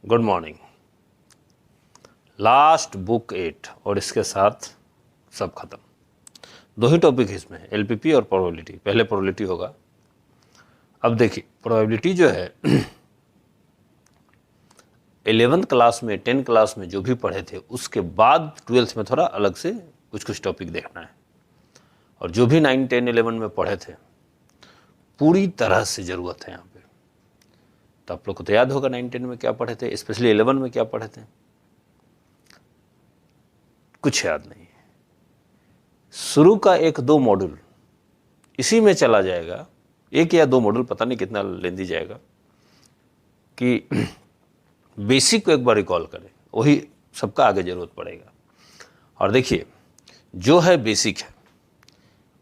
Good morning. Last book 8 और इसके साथ सब खत्म। दो ही टॉपिक है इसमें, एलपीपी और प्रोबेबिलिटी। पहले प्रोबेबिलिटी होगा। अब देखिए प्रोबेबिलिटी जो है 11th क्लास में 10th क्लास में जो भी पढ़े थे उसके बाद 12th में थोड़ा अलग से कुछ टॉपिक देखना है। और जो भी 9, 10, 11 में पढ़े थे पूरी तरह से ज़रूरत है यहाँ पे। तो आप लोग को तो याद होगा 9, 10 में क्या पढ़े थे, स्पेशली 11 में क्या पढ़े थे। कुछ याद नहीं है। शुरू का 1-2 मॉड्यूल इसी में चला जाएगा, 1 या 2 मॉड्यूल, पता नहीं कितना लेंदी जाएगा, कि बेसिक को एक बार रिकॉल करें, वही सबका आगे जरूरत पड़ेगा। और देखिए जो है बेसिक है,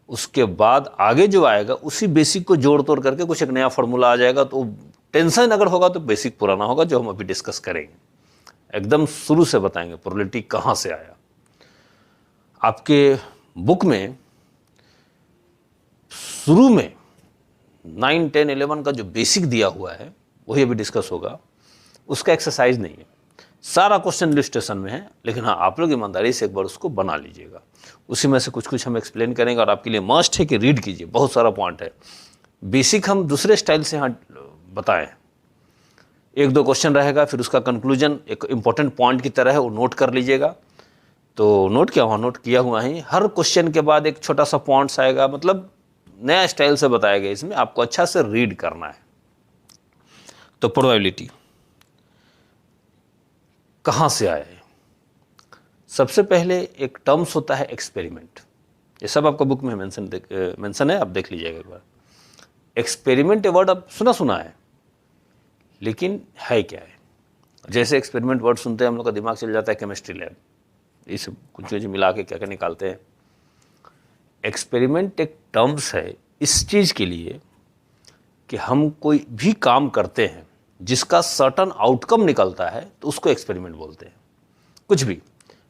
उसके बाद आगे जो आएगा उसी बेसिक को जोड़ तोड़ करके कुछ एक नया फॉर्मूला आ जाएगा। तो टेंशन अगर होगा तो बेसिक पुराना होगा, जो हम अभी डिस्कस करेंगे। एकदम शुरू से बताएंगे प्रोबेबिलिटी कहाँ से आया। आपके बुक में शुरू में 9, 10, 11 का जो बेसिक दिया हुआ है वही अभी डिस्कस होगा। उसका एक्सरसाइज नहीं है, सारा क्वेश्चन इलस्ट्रेशन में है, लेकिन हाँ आप लोग ईमानदारी से एक बार उसको बना लीजिएगा। उसी में से कुछ हम एक्सप्लेन करेंगे और आपके लिए मस्ट है कि रीड कीजिए, बहुत सारा पॉइंट है। बेसिक हम दूसरे स्टाइल से यहाँ बताएं, 1-2 क्वेश्चन रहेगा, फिर उसका कंक्लूजन एक इंपॉर्टेंट पॉइंट की तरह है, वो नोट कर लीजिएगा। तो नोट क्या हुआ, नोट किया हुआ है। हर क्वेश्चन के बाद एक छोटा सा पॉइंट्स आएगा, मतलब नया स्टाइल से बताया गया। इसमें आपको अच्छा से रीड करना है। तो प्रोबेबिलिटी कहाँ से आया है? सबसे पहले एक टर्म्स होता है एक्सपेरिमेंट। ये सब आपका बुक में मेंशन है, आप देख लीजिएगा एक बार। एक्सपेरिमेंट वर्ड आप सुना है, लेकिन है क्या है? जैसे एक्सपेरिमेंट वर्ड सुनते हैं हम लोग का दिमाग चल जाता है केमिस्ट्री लैब, ये सब कुछ चीज़ मिला के क्या क्या निकालते हैं। एक्सपेरिमेंट एक टर्म्स है इस चीज़ के लिए कि हम कोई भी काम करते हैं जिसका सर्टन आउटकम निकलता है तो उसको एक्सपेरिमेंट बोलते हैं। कुछ भी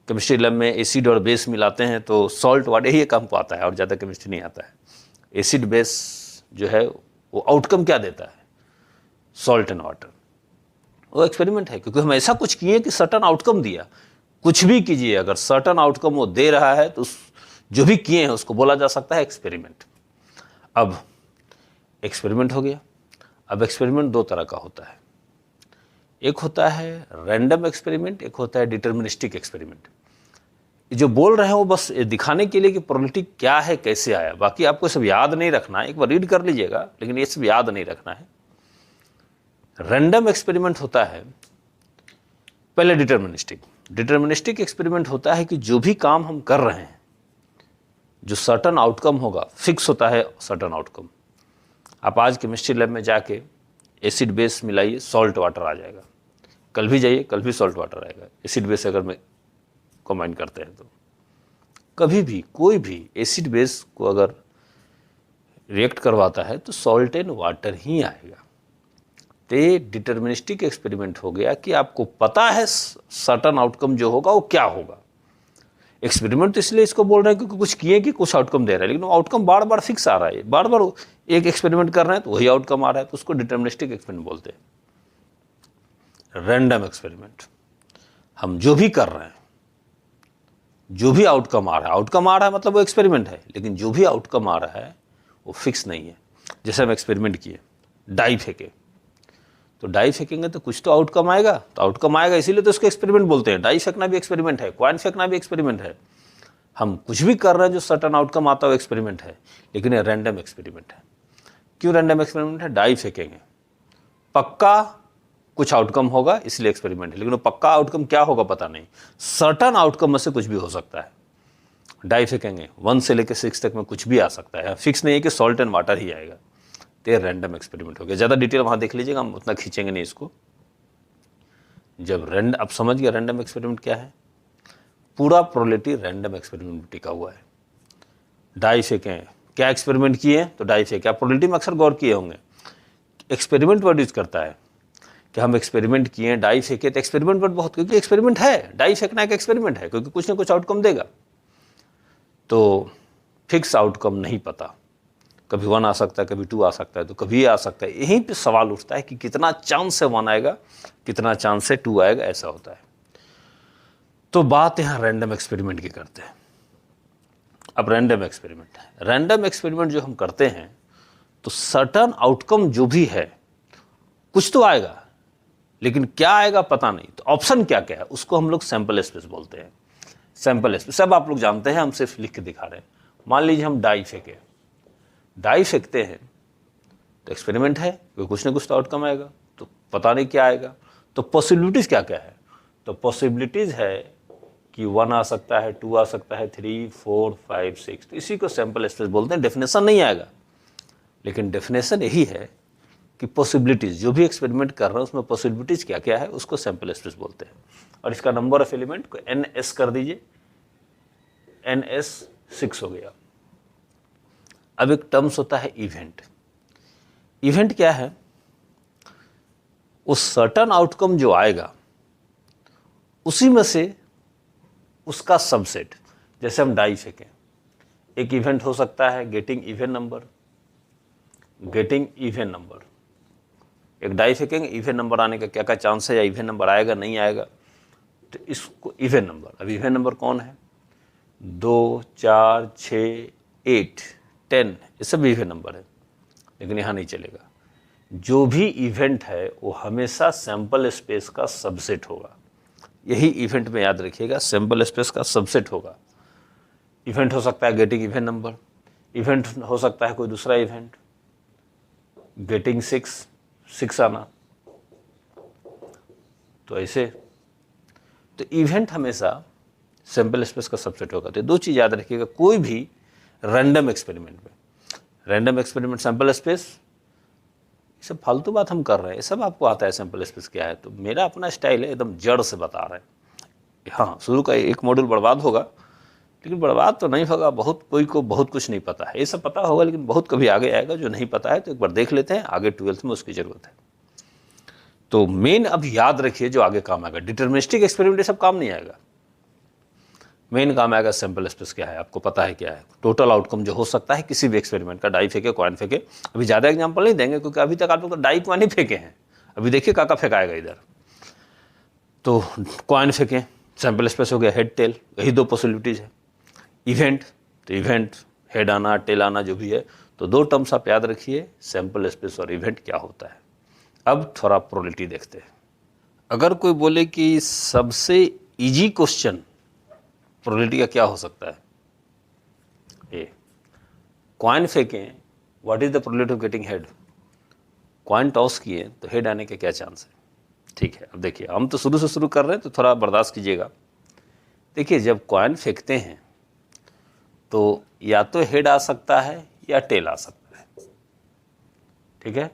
केमिस्ट्री लैब में एसिड और बेस मिलाते हैं तो सॉल्ट वाटर ही काम को आता है, और ज़्यादा केमिस्ट्री नहीं आता है। एसिड बेस जो है वो आउटकम क्या देता है, सॉल्ट एंड वाटर, वो एक्सपेरिमेंट है, क्योंकि हम ऐसा कुछ किए कि सर्टन आउटकम दिया। कुछ भी कीजिए, अगर सर्टन आउटकम वो दे रहा है तो जो भी किए हैं उसको बोला जा सकता है एक्सपेरिमेंट। अब एक्सपेरिमेंट हो गया। अब एक्सपेरिमेंट 2 तरह का होता है, एक होता है रैंडम एक्सपेरिमेंट, एक होता है डिटर्मिनिस्टिक एक्सपेरिमेंट। जो बोल रहे हैं वो बस दिखाने के लिए कि प्रोबेबिलिटी क्या है, कैसे आया। बाकी आपको सब याद नहीं रखना है, एक बार रीड कर लीजिएगा, लेकिन ये सब याद नहीं रखना है। रैंडम एक्सपेरिमेंट होता है पहले डिटर्मिनिस्टिक एक्सपेरिमेंट होता है कि जो भी काम हम कर रहे हैं, जो सर्टन आउटकम होगा, फिक्स होता है सर्टन आउटकम। आप आज केमिस्ट्री लैब में जाके एसिड बेस मिलाइए, सॉल्ट वाटर आ जाएगा। कल भी जाइए, कल भी सॉल्ट वाटर आएगा। एसिड बेस अगर में कंबाइन करते हैं तो कभी भी कोई भी एसिड बेस को अगर रिएक्ट करवाता है तो सॉल्ट एंड वाटर ही आएगा। तो ये डिटर्मिनिस्टिक एक्सपेरिमेंट हो गया कि आपको पता है सर्टन आउटकम जो होगा वो क्या होगा। एक्सपेरिमेंट तो इसलिए इसको बोल रहे हैं क्योंकि कुछ किए कि कुछ आउटकम दे रहा है, लेकिन वो आउटकम बार बार फिक्स आ रहा है। बार बार एक एक्सपेरिमेंट कर रहे हैं तो वही आउटकम आ रहा है, तो उसको डिटर्मिनिस्टिक एक्सपेरिमेंट बोलते हैं। रैंडम एक्सपेरिमेंट, हम जो भी कर रहे हैं, जो भी आउटकम आ रहा है मतलब वो एक्सपेरिमेंट है, लेकिन जो भी आउटकम आ रहा है वो फिक्स नहीं है। जैसे हम एक्सपेरिमेंट किए, डाई फेंके, तो डाई फेंकेंगे तो कुछ तो आउटकम आएगा, तो आउटकम आएगा, इसीलिए तो उसको एक्सपेरिमेंट बोलते हैं। डाई फेंकना भी एक्सपेरिमेंट है, कॉइन फेंकना भी एक्सपेरिमेंट है। हम कुछ भी कर रहे हैं जो सर्टन आउटकम आता है वो एक्सपेरिमेंट है, लेकिन ये रैंडम एक्सपेरिमेंट है। क्यों रैंडम एक्सपेरिमेंट है? डाई फेंकेंगे, पक्का कुछ आउटकम होगा इसलिए एक्सपेरिमेंट है, लेकिन वो पक्का आउटकम क्या होगा पता नहीं। सर्टन आउटकम में से कुछ भी हो सकता है। डाई फेंकेंगे 1 से लेकर 6 तक में कुछ भी आ सकता है, फिक्स नहीं है कि सॉल्ट एंड वाटर ही आएगा। तो ये रैंडम एक्सपेरिमेंट हो गया। ज़्यादा डिटेल वहाँ देख लीजिएगा, हम उतना खींचेंगे नहीं इसको। जब अब समझ गया रैंडम एक्सपेरिमेंट क्या है, पूरा प्रोबेबिलिटी रैंडम एक्सपेरिमेंट में टिका हुआ है। डाई फेंकें, क्या एक्सपेरिमेंट किए तो डाई फेंके। आप प्रोबेबिलिटी में अक्सर गौर किए होंगे, एक्सपेरिमेंट वर्ड यूज करता है कि हम एक्सपेरिमेंट किए, डाई फेंके, तो एक्सपेरिमेंट वर्ड बहुत, क्योंकि एक्सपेरिमेंट है, डाई फेंकना एक एक्सपेरिमेंट है, क्योंकि कुछ ना कुछ आउटकम देगा। तो फिक्स आउटकम नहीं पता, कभी 1 आ सकता है, कभी 2 आ सकता है, तो कभी ये आ सकता है। यहीं पे सवाल उठता है कि कितना चांस से 1 आएगा, कितना चांस से 2 आएगा, ऐसा होता है। तो बात यहाँ रैंडम एक्सपेरिमेंट की करते हैं। अब रैंडम एक्सपेरिमेंट जो हम करते हैं, तो सर्टन आउटकम जो भी है कुछ तो आएगा, लेकिन क्या आएगा पता नहीं। तो ऑप्शन क्या क्या है, उसको हम लोग सैंपल स्पेस बोलते हैं। सैंपल स्पेस सब आप लोग जानते हैं, हम सिर्फ लिख के दिखा रहे हैं। मान लीजिए हम डाई फेंकते हैं, तो एक्सपेरिमेंट है, कुछ ना कुछ तो आउटकम आएगा, तो पता नहीं क्या आएगा। तो पॉसिबिलिटीज क्या क्या है, तो पॉसिबिलिटीज है कि 1 आ सकता है, 2 आ सकता है, 3, 4, 5, 6, तो इसी को सैंपल स्पेस बोलते हैं। डेफिनेशन नहीं आएगा, लेकिन डेफिनेशन यही है कि पॉसिबिलिटीज, जो भी एक्सपेरिमेंट कर रहे हैं उसमें पॉसिबिलिटीज क्या क्या है, उसको सैंपल स्पेस बोलते हैं। और इसका नंबर ऑफ एलिमेंट को NS कर दीजिए, NS 6 हो गया। अब एक टर्म्स होता है इवेंट। इवेंट क्या है, उस सर्टन आउटकम जो आएगा उसी में से उसका सबसेट। जैसे हम डाई फेंकें, एक इवेंट हो सकता है गेटिंग इवन नंबर। एक डाई फेंकेंगे, इवन नंबर आने का क्या क्या चांस है, या इवन नंबर आएगा नहीं आएगा, तो इसको इवन नंबर। अब इवन नंबर कौन है, 2, 4, 6, 8, 10, ये सब इवन नंबर है। लेकिन यहाँ नहीं चलेगा, जो भी इवेंट है वो हमेशा सैंपल स्पेस का सबसेट होगा। यही इवेंट में याद रखिएगा, सैंपल स्पेस का सबसेट होगा। इवेंट हो सकता है गेटिंग इवन नंबर, इवेंट हो सकता है कोई दूसरा इवेंट, गेटिंग 6 आना, तो ऐसे। तो इवेंट हमेशा सैंपल स्पेस का सबसेट होगा। तो 2 चीज़ याद रखिएगा कोई भी रैंडम एक्सपेरिमेंट में। रैंडम एक्सपेरिमेंट, सैंपल स्पेस, ये सब फालतू बात हम कर रहे हैं, ये सब आपको आता है सैंपल स्पेस क्या है। तो मेरा अपना स्टाइल है, एकदम जड़ से बता रहे हैं। हाँ, शुरू का एक मॉड्यूल बर्बाद होगा, लेकिन बर्बाद तो नहीं होगा। कोई को बहुत कुछ नहीं पता है, ये सब पता होगा, लेकिन बहुत कभी आगे आएगा जो नहीं पता है, तो एक बार देख लेते हैं, आगे 12th में उसकी ज़रूरत है। तो मेन अब याद रखिए जो आगे काम आएगा, डिटर्मिनिस्टिक एक्सपेरिमेंट ये सब काम नहीं आएगा। मेन काम आएगा सैंपल स्पेस क्या है, आपको पता है क्या है, टोटल आउटकम जो हो सकता है किसी भी एक्सपेरिमेंट का। डाई फेंके, कॉइन फेंके, अभी ज़्यादा एग्जांपल नहीं देंगे क्योंकि अभी तक आप लोग तो डाई कॉइन ही फेंके हैं। अभी देखिए काका फेंकाएगा इधर। तो कॉइन फेंके, सैंपल स्पेस हो गया, हेड टेल, यही 2 पॉसिबिलिटीज़ है। इवेंट, तो इवेंट हेड आना टेल आना जो भी है, तो 2 टर्म्स आप याद रखिए, सैंपल स्पेस और इवेंट क्या होता है। अब थोड़ा प्रोबेबिलिटी देखते हैं। अगर कोई बोले कि सबसे इजी क्वेश्चन प्रोबेबिलिटी का क्या हो सकता है, ए कॉइन फेंकें, what is the probability of getting head. Coin toss किए तो हेड आने के क्या चांस है। ठीक है, अब देखिए हम तो शुरू से शुरू कर रहे हैं, तो थोड़ा बर्दाश्त कीजिएगा। देखिए जब कॉइन फेंकते हैं तो या तो हेड आ सकता है या टेल आ सकता है। ठीक है,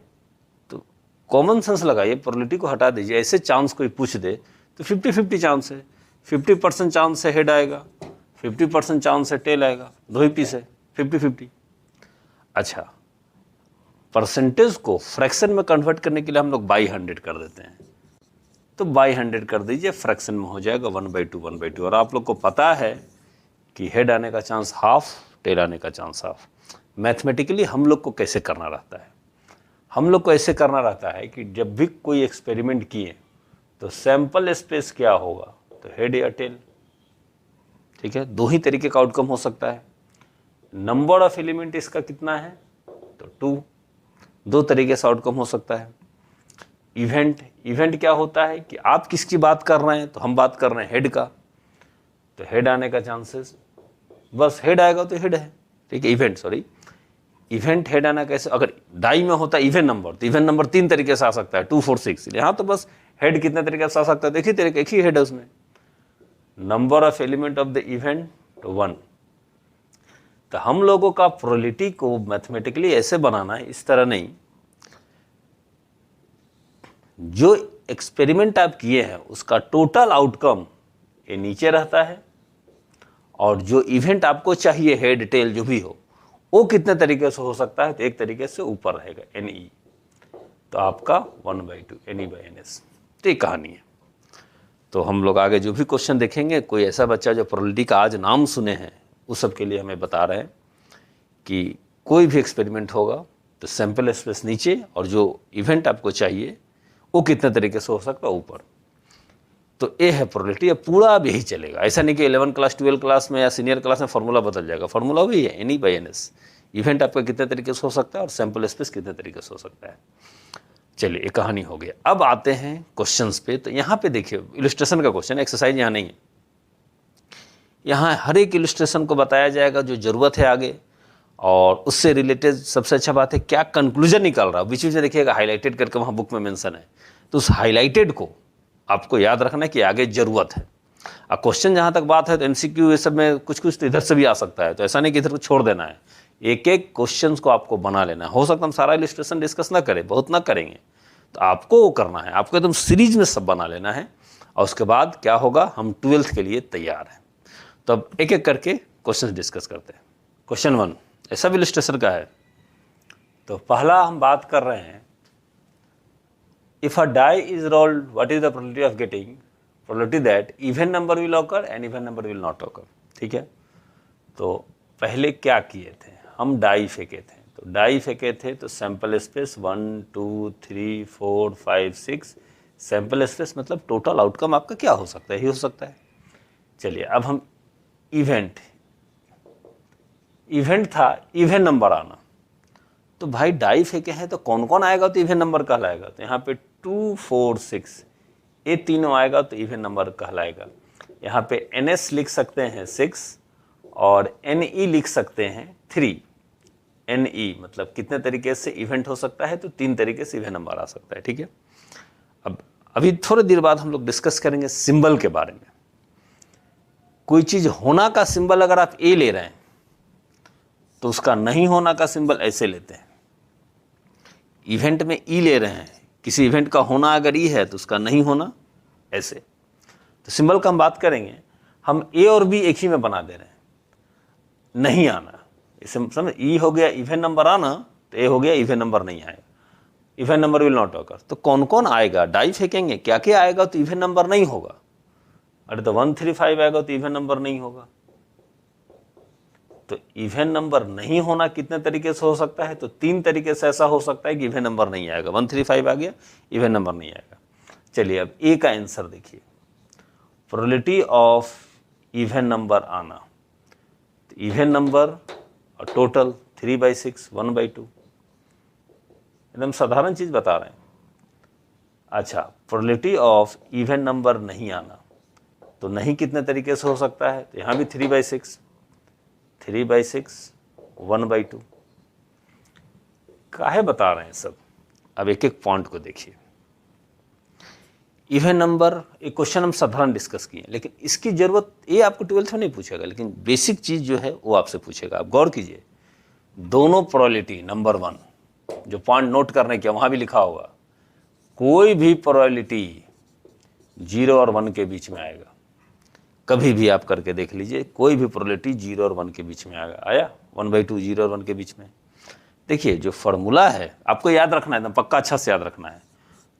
तो कॉमन सेंस लगाइए, प्रोबेबिलिटी को हटा दीजिए। ऐसे चांस कोई पूछ दे तो 50-50 चांस है। 50% चांस से हेड आएगा, 50% चांस से टेल आएगा, 2 ही पीस है, 50-50। अच्छा, परसेंटेज को फ्रैक्शन में कन्वर्ट करने के लिए हम लोग बाई 100 कर देते हैं। तो बाई 100 कर दीजिए, फ्रैक्शन में हो जाएगा 1/2। और आप लोग को पता है कि हेड आने का चांस हाफ, टेल आने का चांस हाफ। मैथमेटिकली हम लोग को कैसे करना रहता है, हम लोग को ऐसे करना रहता है कि जब भी कोई एक्सपेरिमेंट किए तो सैंपल स्पेस क्या होगा, तो हेड या टेल। ठीक है, 2 ही तरीके का आउटकम हो सकता है। नंबर ऑफ एलिमेंट इसका कितना है, तो 2, 2 तरीके से आउटकम हो सकता है। इवेंट क्या होता है कि आप किसकी बात कर रहे हैं, तो हम बात कर रहे हैं हेड का, तो हेड आने का चांसेस, बस हेड आएगा तो हेड है। ठीक है, इवेंट हेड आना कैसे, अगर डाई में होता है इवन नंबर, तो इवन नंबर 3 तरीके से आ सकता है, 2, 4, 6। यहाँ तो बस हेड कितने तरीके से आ सकता है, देखिए तरीके, एक ही हेड है उसमें। Number of element of the event तो 1। तो हम लोगों का प्रोबेबिलिटी को मैथमेटिकली ऐसे बनाना है, इस तरह नहीं। जो एक्सपेरिमेंट आप किए हैं उसका टोटल आउटकम ये नीचे रहता है, और जो इवेंट आपको चाहिए हेड टेल जो भी हो, वो कितने तरीके से हो सकता है, तो एक तरीके से ऊपर रहेगा NE, तो आपका 1/2 NE/NS। तो ये कहानी है। तो हम लोग आगे जो भी क्वेश्चन देखेंगे, कोई ऐसा बच्चा जो प्रोबेबिलिटी का आज नाम सुने हैं, उस सब के लिए हमें बता रहे हैं कि कोई भी एक्सपेरिमेंट होगा तो सैंपल स्पेस नीचे और जो इवेंट आपको चाहिए वो कितने तरीके से हो सकता है ऊपर। तो ये है प्रोबेबिलिटी। अब पूरा अब यही चलेगा, ऐसा नहीं कि 11 क्लास 12 क्लास में या सीनियर क्लास में फार्मूला बदल जाएगा। फार्मूला वही है, N E by N S, event आपका कितने तरीके से हो सकता है और सैंपल स्पेस कितने तरीके से हो सकता है। चलिए, एक कहानी हो गया। अब आते हैं क्वेश्चंस पे। तो यहाँ पे देखिए इलस्ट्रेशन का क्वेश्चन, एक्सरसाइज यहाँ नहीं है। यहाँ हर एक इलस्ट्रेशन को बताया जाएगा जो ज़रूरत है आगे, और उससे रिलेटेड सबसे अच्छा बात है क्या कंक्लूजन निकल रहा है। बीच में देखिएगा हाईलाइटेड करके वहाँ बुक में मेंशन है, तो उस हाईलाइटेड को आपको याद रखना है कि आगे ज़रूरत है। अब क्वेश्चन जहाँ तक बात है तो एमसीक्यू ये सब में कुछ कुछ तो इधर से भी आ सकता है, तो ऐसा नहीं कि इधर को छोड़ देना है। एक एक क्वेश्चन को आपको बना लेना है। हो सकता है हम सारा इलस्ट्रेशन डिस्कस ना करें, बहुत ना करेंगे, तो आपको वो करना है, आपको एकदम सीरीज में सब बना लेना है, और उसके बाद क्या होगा, हम 12th के लिए तैयार हैं। तो अब एक एक करके क्वेश्चन डिस्कस करते हैं। क्वेश्चन 1 ऐसा भी इलस्ट्रेशन का है। तो पहला हम बात कर रहे हैं, if a die is rolled what is the probability of getting, probability that even number will occur and even number will not occur. ठीक है, तो पहले क्या किए थे, हम डाई फेंके थे। तो डाई फेंके थे तो सैंपल स्पेस 1 2 3 4 5 6, सैंपल स्पेस मतलब टोटल आउटकम आपका क्या हो सकता है, ही हो सकता है। चलिए, अब हम इवेंट था इवन नंबर आना। तो भाई डाई फेंके हैं तो कौन कौन आएगा तो इवन नंबर कहलाएगा। तो यहाँ पे 2 4 6 ये तीनों आएगा तो इवन नंबर कहलाएगा। यहाँ पे NS लिख सकते हैं 6 और NE लिख सकते हैं 3। NE मतलब कितने तरीके से इवेंट हो सकता है, तो 3 तरीके से इवन नंबर आ सकता है। ठीक है, अब अभी थोड़ी देर बाद हम लोग डिस्कस करेंगे सिंबल के बारे में। कोई चीज़ होना का सिंबल अगर आप ए ले रहे हैं तो उसका नहीं होना का सिंबल ऐसे लेते हैं। इवेंट में ई ले रहे हैं, किसी इवेंट का होना अगर ई है तो उसका नहीं होना ऐसे। तो सिंबल का हम बात करेंगे, हम ए और बी एक ही में बना दे रहे हैं। नहीं आना, इसे समझ, ई हो गया इवन नंबर आना, तो ए हो गया इवन नंबर नहीं आएगा, even number will not occur. तो कौन कौन आएगा, डाई फेंकेंगे क्या क्या आएगा तो इवन नंबर नहीं होगा। अरे तो 1 3 5 आएगा तो इवन नंबर नहीं होगा। तो इवन नंबर नहीं होना कितने तरीके से हो सकता है, तो 3 तरीके से ऐसा हो सकता है कि इवन नंबर नहीं आएगा। 1 3 5 आ गया, इवन नंबर नहीं आएगा। चलिए, अब ए का आंसर देखिए, प्रोबेबिलिटी ऑफ इवन नंबर आना। तो इवन नंबर और टोटल 3/6 1/2, एकदम साधारण चीज बता रहे हैं। अच्छा, प्रोबेबिलिटी ऑफ इवन नंबर नहीं आना, तो नहीं कितने तरीके से हो सकता है, तो यहाँ भी 3/6 1/2। काहे बता रहे हैं सब, अब एक एक पॉइंट को देखिए। इवन नंबर एक क्वेश्चन हम साधारण डिस्कस किए, लेकिन इसकी जरूरत ये आपको 12th में नहीं पूछेगा, लेकिन बेसिक चीज जो है वो आपसे पूछेगा। आप गौर कीजिए, दोनों प्रोबेबिलिटी नंबर 1 जो पॉइंट नोट करने के वहां भी लिखा होगा, कोई भी प्रोबेबिलिटी 0 और 1 के बीच में आएगा। कभी भी आप करके देख लीजिए, कोई भी प्रोबेबिलिटी 0 और 1 के बीच में आया 1/2 0 और 1 के बीच में। देखिए, जो फॉर्मूला है आपको याद रखना है, एकदम पक्का अच्छा से याद रखना है।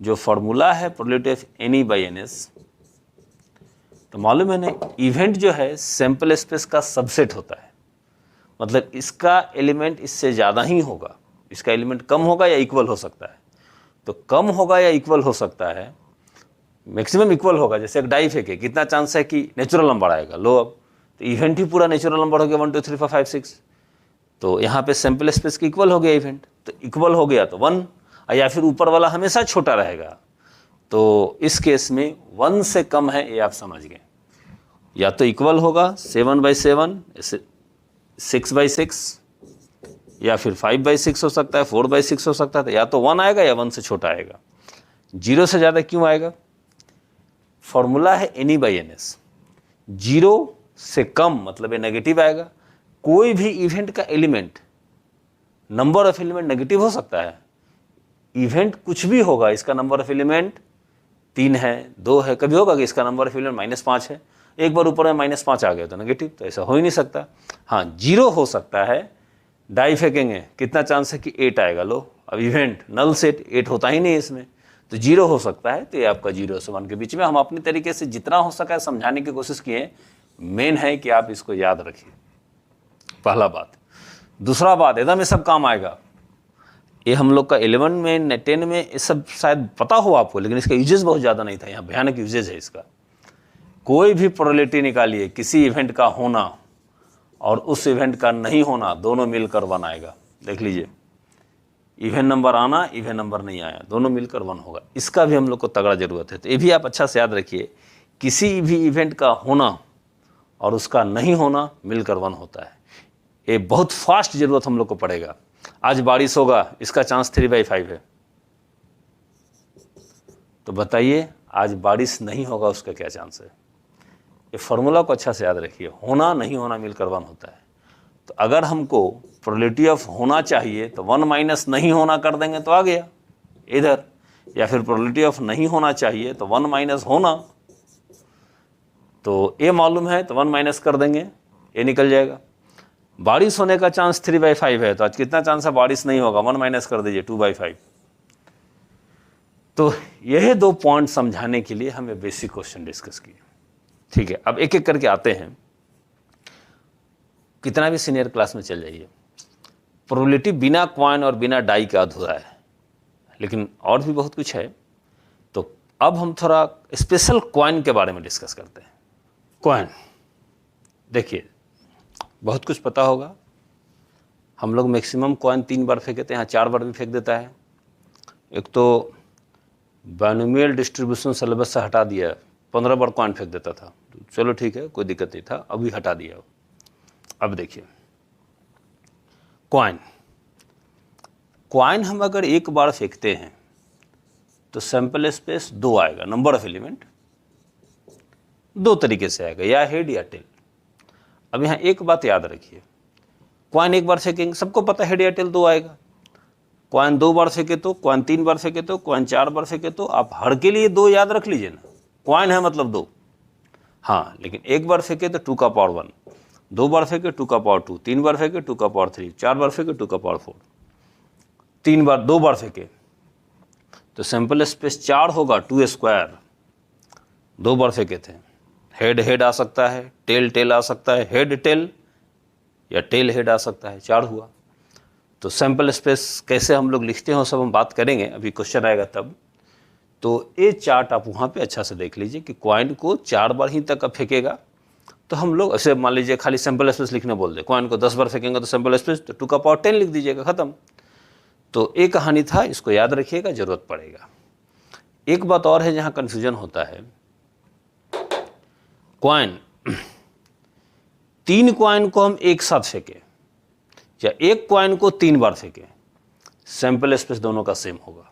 जो फॉर्मूला है probability of any by NS, तो मालूम है ना, इवेंट जो है सैंपल स्पेस का सबसेट होता है। मतलब इसका एलिमेंट इससे ज़्यादा ही होगा, इसका एलिमेंट कम होगा या इक्वल हो सकता है। तो कम होगा या इक्वल हो सकता है, मैक्सिमम इक्वल होगा। जैसे एक डाई फेंके, कितना चांस है कि नेचुरल नंबर आएगा, लो। अब तो इवेंट ही पूरा नेचुरल नंबर हो गया 1 2 3 4 5 6, तो यहाँ पे सैंपल स्पेस की इक्वल हो गया इवेंट। तो इक्वल हो गया तो 1, या फिर ऊपर वाला हमेशा छोटा रहेगा। तो इस केस में 1 से कम है, ये आप समझ गए। या तो इक्वल होगा 7/7, 6/6, या फिर 5/6 हो सकता है, 4/6 हो सकता है। तो या तो 1 आएगा या 1 से छोटा आएगा। 0 से ज़्यादा क्यों आएगा? फॉर्मूला है एनी बाई NS। 0 से कम मतलब ये नेगेटिव आएगा। कोई भी इवेंट का element, number of element negative हो सकता है। इवेंट कुछ भी होगा, इसका नंबर ऑफ एलिमेंट 3 है, 2 है, कभी होगा कि इसका नंबर ऑफ एलिमेंट -5 है। एक बार ऊपर में -5 आ गया तो नेगेटिव, तो ऐसा हो ही नहीं सकता। हाँ, 0 हो सकता है। डाई फेंकेंगे, कितना चांस है कि 8 आएगा, लो। अब इवेंट नल सेट 8 होता ही नहीं इसमें, तो 0 हो सकता है। तो ये आपका 0 से 1 के बीच में। हम अपनी तरीके से जितना हो सका है समझाने की कोशिश किए। मेन है कि आप इसको याद रखिए, पहला बात। दूसरा बात एकदम ये सब काम आएगा, ये हम लोग का 11 में 10 में ये सब शायद पता हो आपको, लेकिन इसका यूजेज बहुत ज़्यादा नहीं था, यहाँ भयानक यूजेज है इसका। कोई भी प्रोबेबिलिटी निकालिए, किसी इवेंट का होना और उस इवेंट का नहीं होना दोनों मिलकर 1 आएगा। देख लीजिए, इवेंट नंबर आना, इवेंट नंबर नहीं आया, दोनों मिलकर 1 होगा। इसका भी हम लोग को तगड़ा ज़रूरत है। तो ये भी आप अच्छा से याद रखिए, किसी भी इवेंट का होना और उसका नहीं होना मिलकर 1 होता है। ये बहुत फास्ट ज़रूरत हम लोग को पड़ेगा। आज बारिश होगा, इसका चांस 3/5 है, तो बताइए आज बारिश नहीं होगा उसका क्या चांस है। ये फॉर्मूला को अच्छा से याद रखिए, होना नहीं होना मिलकर 1 होता है। तो अगर हमको प्रोबेबिलिटी ऑफ होना चाहिए तो 1 माइनस नहीं होना कर देंगे तो आ गया इधर, या फिर प्रोबेबिलिटी ऑफ नहीं होना चाहिए तो 1 माइनस होना, तो ये मालूम है तो 1 माइनस कर देंगे, ये निकल जाएगा। बारिश होने का चांस 3/5 है, तो आज कितना चांस है बारिश नहीं होगा, 1 माइनस कर दीजिए 2/5। तो यह 2 पॉइंट समझाने के लिए हमें बेसिक क्वेश्चन डिस्कस किए। ठीक है, अब एक एक करके आते हैं। कितना भी सीनियर क्लास में चल जाइए, प्रोबेबिलिटी बिना कॉइन और बिना डाई का अधूरा है, लेकिन और भी बहुत कुछ है। तो अब हम थोड़ा स्पेशल कॉइन के बारे में डिस्कस करते हैं। कॉइन देखिए, बहुत कुछ पता होगा, हम लोग मैक्सिमम कॉइन 3 बार फेंके थे, यहाँ 4 बार भी फेंक देता है। एक तो बाइनोमियल डिस्ट्रीब्यूशन सिलेबस से हटा दिया, 15 बार कॉइन फेंक देता था, तो चलो ठीक है, कोई दिक्कत नहीं था, अभी हटा दिया। अब देखिए, कॉइन हम अगर 1 बार फेंकते हैं तो सैंपल स्पेस 2 आएगा, नंबर ऑफ एलिमेंट 2 तरीके से आएगा, या हेड या टेल। अब यहाँ एक बात याद रखिए, कॉइन 1 बार फेंकेंगे, सबको पता हेड या टेल 2 आएगा। कॉइन 2 बार फेंके तो, कॉइन 3 बार फेंके तो, कॉइन 4 बार फेंके तो, आप हर के लिए 2 याद रख लीजिए ना, कॉइन है मतलब 2। हाँ, लेकिन 1 बार फेंके तो 2 का पावर 1, 2 बार फेंके 2 का पावर 2, 3 बार फेंके 2 का पावर 3, 4 बार फेंके 2 का पावर 4, 2 बार फेंके तो सैंपल स्पेस 4 होगा 2 स्क्वायर। 2 बार फेंके थे, हेड हेड आ सकता है, टेल टेल आ सकता है, हेड टेल या टेल हेड आ सकता है, 4 हुआ। तो सैंपल स्पेस कैसे हम लोग लिखते हैं वो सब हम बात करेंगे, अभी क्वेश्चन आएगा तब। तो ये चार्ट आप वहाँ पे अच्छा से देख लीजिए कि कॉइन को 4 बार ही तक फेंकेगा। तो हम लोग ऐसे मान लीजिए खाली सैंपल स्पेस लिखने बोल दे, कॉइन को 10 बार फेंकेंगे तो सैंपल स्पेस तो 2 का पावर 10 लिख दीजिएगा, ख़त्म। तो एक कहानी था, इसको याद रखिएगा, ज़रूरत पड़ेगा। एक बात और है जहाँ कन्फ्यूजन होता है, कॉइन 3 कॉइन को हम एक साथ फेंके या 1 कॉइन को 3 बार फेंके, सैंपल स्पेस दोनों का सेम होगा।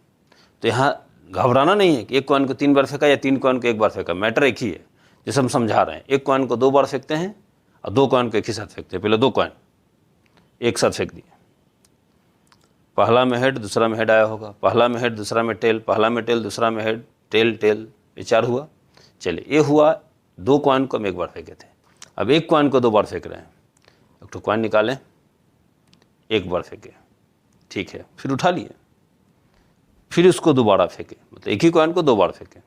तो यहाँ घबराना नहीं है कि 1 कॉइन को 3 बार फेंका या 3 कॉइन को 1 बार फेंका, मैटर एक ही है, जैसे हम समझा रहे हैं। 1 कॉइन को 2 बार फेंकते हैं और 2 कॉइन को एक ही साथ फेंकते हैं। पहले 2 कॉइन एक साथ फेंक दिए, पहला में हेड दूसरा में हेड आया होगा, पहला में हेड दूसरा में टेल, पहला में टेल दूसरा में हेड, टेल टेल, ये 4 हुआ। चलिए, ये हुआ 2 कॉइन को हम 1 बार फेंके थे। अब 1 कॉइन को 2 बार फेंक रहे हैं, एक तो कॉइन निकालें, 1 बार फेंके, ठीक है, फिर उठा लिए, फिर उसको दोबारा फेंके, मतलब एक ही कॉइन को 2 बार फेंके।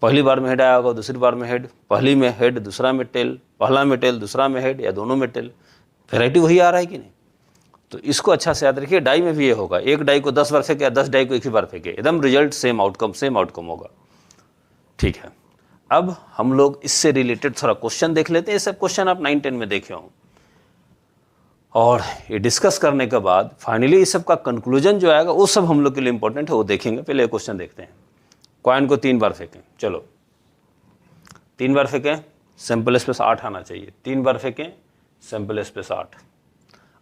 पहली बार में हेड आया होगा, दूसरी बार में हेड, पहली में हेड दूसरा में टेल, पहला में टेल दूसरा में हेड, या दोनों में टेल, वैरायटी वही आ रहा है कि नहीं। तो इसको अच्छा से याद रखिए। डाई में भी ये होगा, 1 डाई को 10 बार फेंके या 10 डाई को एक ही बार फेंके, एकदम रिजल्ट सेम आउटकम होगा। ठीक है, अब हम लोग इससे रिलेटेड थोड़ा क्वेश्चन देख लेते हैं। ये सब क्वेश्चन आप 9-10 में देखे हों, और ये डिस्कस करने के बाद फाइनली इस सब का कंक्लूजन जो आएगा वो सब हम लोग के लिए इंपॉर्टेंट है, वो देखेंगे। पहले क्वेश्चन देखते हैं। कॉइन को 3 बार फेंकें, चलो 3 बार फेंकें, सैंपल स्पेस 8 आना चाहिए। 3 बार फेंकें, सैंपल स्पेस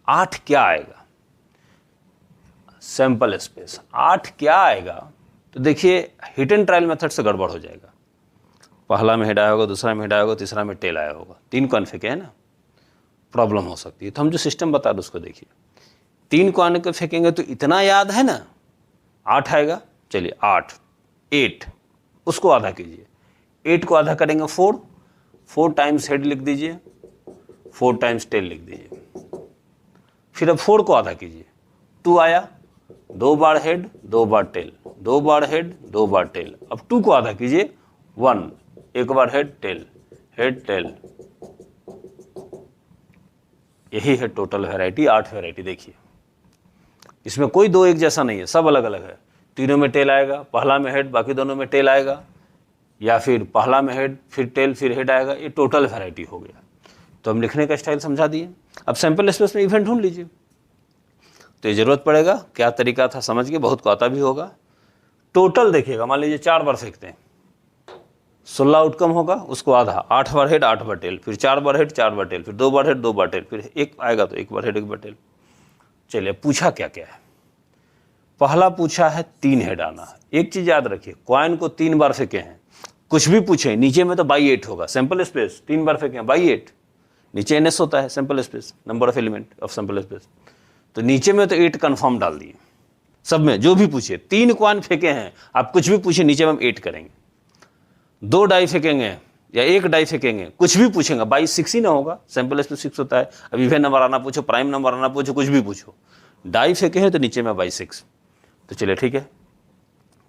8 क्या आएगा? सैंपल स्पेस 8 क्या आएगा? तो देखिए, हिट एंड ट्रायल मेथड से गड़बड़ हो जाएगा। पहला में हेड आया होगा, दूसरा में हेड आया होगा, तीसरा में टेल आया होगा, 3 कॉइन फेंके हैं ना, प्रॉब्लम हो सकती है। तो हम जो सिस्टम बता रहे उसको देखिए। 3 कॉइन को फेंकेंगे तो इतना याद है ना, 8 आएगा। चलिए 8 उसको आधा कीजिए, 8 को आधा करेंगे 4 टाइम्स हेड लिख दीजिए, 4 टाइम्स टेल लिख दीजिए। फिर अब 4 को आधा कीजिए, 2 आया, 2 बार हेड 2 बार टेल, 2 बार हेड 2 बार टेल। अब 2 को आधा कीजिए, 1, 1 बार हेड टेल, यही है टोटल वैरायटी, 8 वैरायटी। देखिए इसमें कोई दो एक जैसा नहीं है, सब अलग अलग है। तीनों में टेल आएगा, पहला में हेड, बाकी दोनों में टेल आएगा, या फिर पहला में हेड फिर टेल फिर हेड आएगा। ये टोटल वैरायटी हो गया। तो हम लिखने का स्टाइल समझा दिए। अब सैंपल स्पेस में इवेंट ढूंढ लीजिए। तो ये जरूरत पड़ेगा, क्या तरीका था समझ के, बहुत को आता भी होगा। टोटल देखिएगा, मान लीजिए 4 बार फेंकते हैं, 16 आउटकम होगा, उसको आधा, 8 बार हेड 8 बार टेल, फिर 4 बार हेड 4 बार टेल, फिर 2 बार हेड 2 बार टेल, फिर एक आएगा तो 1 बार हेड 1 बार टेल। चलिए पूछा क्या क्या है। पहला पूछा है 3 हेड आना। एक चीज याद रखिए, कॉइन को 3 बार फेंके हैं, कुछ भी पूछे नीचे में तो बाई 8 होगा। सैंपल स्पेस 3 बार फेंके हैं, बाई 8, नीचे NS होता है sample space, number of element of sample space. तो नीचे में तो 8 कन्फर्म डाल दिए सब में, जो भी पूछे। 3 कॉइन फेंके हैं, आप कुछ भी पूछे नीचे में हम 8 करेंगे। 2 डाई फेंकेंगे या 1 डाई फेंकेंगे, कुछ भी पूछेंगे, बाई 6 ही ना होगा, सैंपल स्पेस 6 होता है। अब इवन नंबर आना पूछो, प्राइम नंबर आना पूछो, कुछ भी पूछो, डाई फेंके हैं तो नीचे में बाई 6। तो चलिए ठीक है,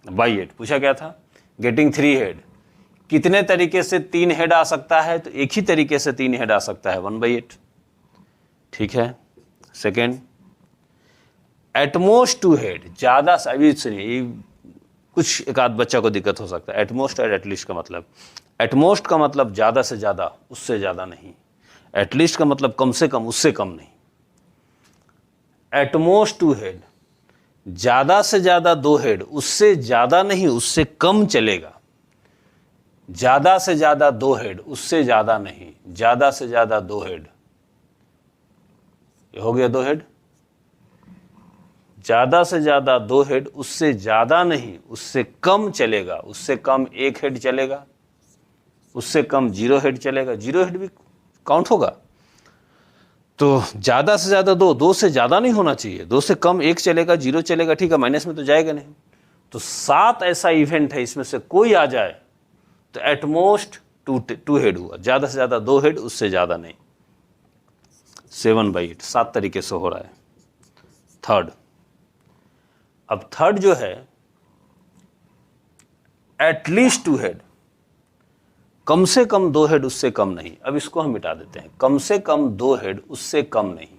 बाई 8 पूछा क्या था। गेटिंग 3 हेड, कितने तरीके से 3 हेड आ सकता है, तो एक ही तरीके से 3 हेड आ सकता है, 1/8। ठीक है। सेकेंड, एटमोस्ट 2 हेड, ज्यादा अभी सुनिए, कुछ एक आध बच्चा को दिक्कत हो सकता है। एटमोस्ट और एटलीस्ट का मतलब, एटमोस्ट का मतलब ज्यादा से ज्यादा, उससे ज्यादा नहीं। एटलीस्ट का मतलब कम से कम, उससे कम नहीं। एटमोस्ट 2 हेड, ज्यादा से ज्यादा 2 हेड, उससे ज्यादा नहीं, उससे कम चलेगा। ज्यादा से ज्यादा 2 हेड, उससे ज्यादा नहीं, ज्यादा से ज्यादा 2 हेड, ये हो गया 2 हेड। ज्यादा से ज्यादा 2 हेड, उससे ज्यादा नहीं, उससे कम चलेगा, उससे कम 1 हेड चलेगा, उससे कम 0 हेड चलेगा, 0 हेड भी काउंट होगा। तो ज्यादा से ज्यादा 2 से ज्यादा नहीं होना चाहिए, 2 से कम 1 चलेगा, 0 चलेगा, ठीक है, माइनस में तो जाएगा नहीं। तो 7 ऐसा इवेंट है, इसमें से कोई आ जाए तो एटमोस्ट 2 हेड हुआ, ज्यादा से ज्यादा 2 हेड, उससे ज्यादा नहीं। 7/8, 7 तरीके से हो रहा है। थर्ड, अब थर्ड जो है एटलीस्ट 2 हेड, कम से कम 2 हेड, उससे कम नहीं। अब इसको हम मिटा देते हैं, कम से कम 2 हेड, उससे कम नहीं।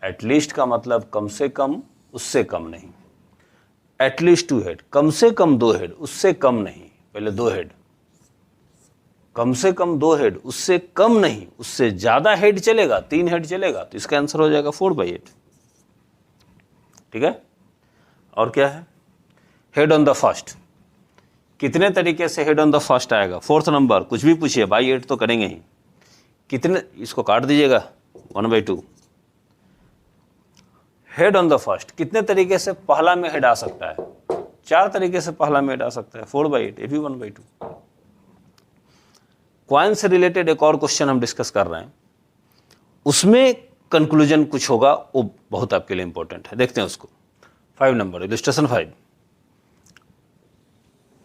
एटलीस्ट का मतलब कम से कम, उससे कम नहीं। एटलीस्ट 2 हेड, कम से कम 2 हेड, उससे कम नहीं, पहले 2 हेड, कम से कम 2 हेड, उससे कम नहीं, उससे ज्यादा हेड चलेगा, 3 हेड चलेगा, तो इसका आंसर हो जाएगा 4/8। ठीक है। और क्या है, हेड ऑन द फर्स्ट, कितने तरीके से हेड ऑन द फर्स्ट आएगा। 4th नंबर, कुछ भी पूछिए, बाई 8 तो करेंगे ही। कितने, इसको काट दीजिएगा, 1/2। हेड ऑन द फर्स्ट, कितने तरीके से पहला में हेड आ सकता है, 4 तरीके से पहला में हेड आ सकता है, 4/8, ये भी 1/2। कॉइन से रिलेटेड एक और क्वेश्चन हम डिस्कस कर रहे हैं, उसमें कंक्लूजन कुछ होगा, वो बहुत आपके लिए इंपॉर्टेंट है, देखते हैं उसको। 5 नंबर, इलस्ट्रेशन 5।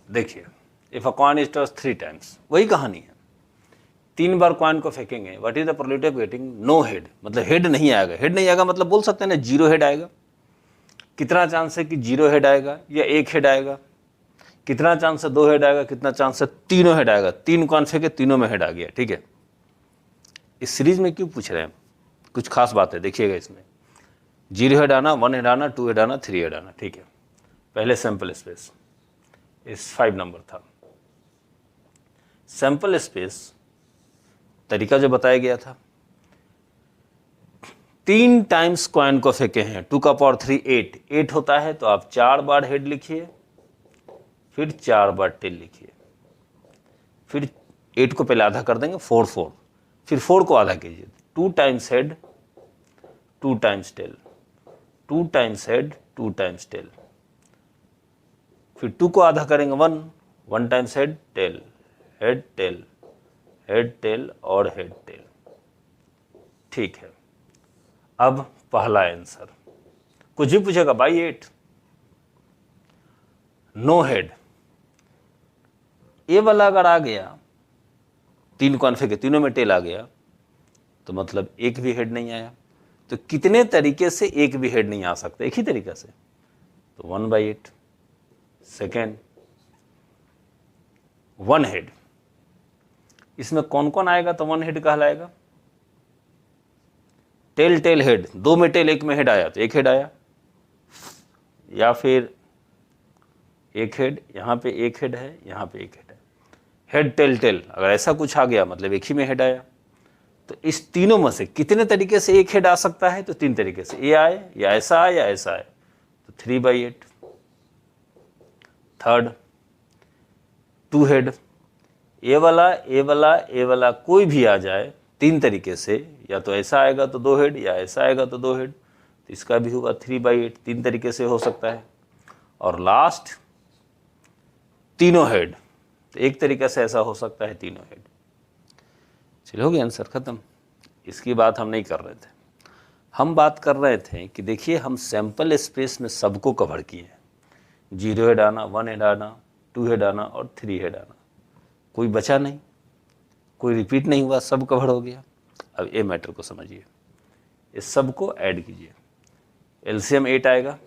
देखिए, if a coin is tossed 3 times, वही कहानी है। 3 बार कॉइन को फेंकेंगे, what is the probability of getting no head, मतलब हेड नहीं आएगा। हेड नहीं आएगा मतलब बोल सकते हैं ना 0 हेड आएगा। कितना चांस है कि 0 हेड आएगा या 1 हेड आएगा, कितना चांस है 2 हेड आएगा, कितना चांस है तीनों हेड आएगा। 3 कॉइन फेंके, तीनों में हेड आ गया। ठीक है, इस सीरीज में क्यों पूछ रहे हैं, कुछ खास बात है, देखिएगा इसमें। 0 हेड आना, 1 हेड आना, 2 हेड आना, 3 हेड आना। ठीक है, पहले सैंपल स्पेस, इस 5 नंबर था। सैंपल स्पेस तरीका जो बताया गया था, 3 टाइम्स कॉइन को फेंके हैं, 2 का पावर 3 8 होता है, तो आप 4 बार हेड लिखिए, फिर 4 बार टेल लिखिए, फिर 8 को पहले आधा कर देंगे, 4 4, फिर 4 को आधा कीजिए, 2 times head 2 times tail, 2 times head 2 times tail, फिर 2 को आधा करेंगे 1 times head tail, head tail, head tail और हेड टेल। ठीक है, अब पहला आंसर, कुछ भी पूछेगा बाई 8, नो हेड, ये वाला अगर आ गया, 3 कॉइन फेंके, तीनों में टेल आ गया, तो मतलब एक भी हेड नहीं आया। तो कितने तरीके से एक भी हेड नहीं आ सकता, एक ही तरीका से, तो 1/8। सेकेंड, 1 हेड, इसमें कौन कौन आएगा तो 1 हेड कहलाएगा, टेल टेल हेड, 2 में टेल 1 में हेड आया तो 1 हेड आया, या फिर 1 हेड, यहाँ पे 1 हेड है, यहाँ पे 1 हेड है, हेड टेल टेल, अगर ऐसा कुछ आ गया मतलब 1 ही में हेड आया। तो इस तीनों में से कितने तरीके से 1 हेड आ सकता है? तो 3 तरीके से, ये आए या ऐसा आए या ऐसा आए, तो 3/8। थर्ड 2 हेड, ए वाला कोई भी आ जाए 3 तरीके से, या तो ऐसा आएगा तो 2 हेड, या ऐसा आएगा तो 2 हेड, तो इसका भी होगा 3/8, 3 तरीके से हो सकता है। और लास्ट तीनों हेड, तो एक तरीके से ऐसा हो सकता है, तीनों हेड। चलिए हो गया आंसर खत्म। इसकी बात हम नहीं कर रहे थे, हम बात कर रहे थे कि देखिए हम सैंपल स्पेस में सबको कवर किए हैं, 0 हेड आना, 1 हेड आना, 2 हेड आना और 3 हेड आना, कोई बचा नहीं, कोई रिपीट नहीं हुआ, सब कवर हो गया। अब ये मैटर को समझिए, इस सब को ऐड कीजिए, एलसीएम 8 आएगा,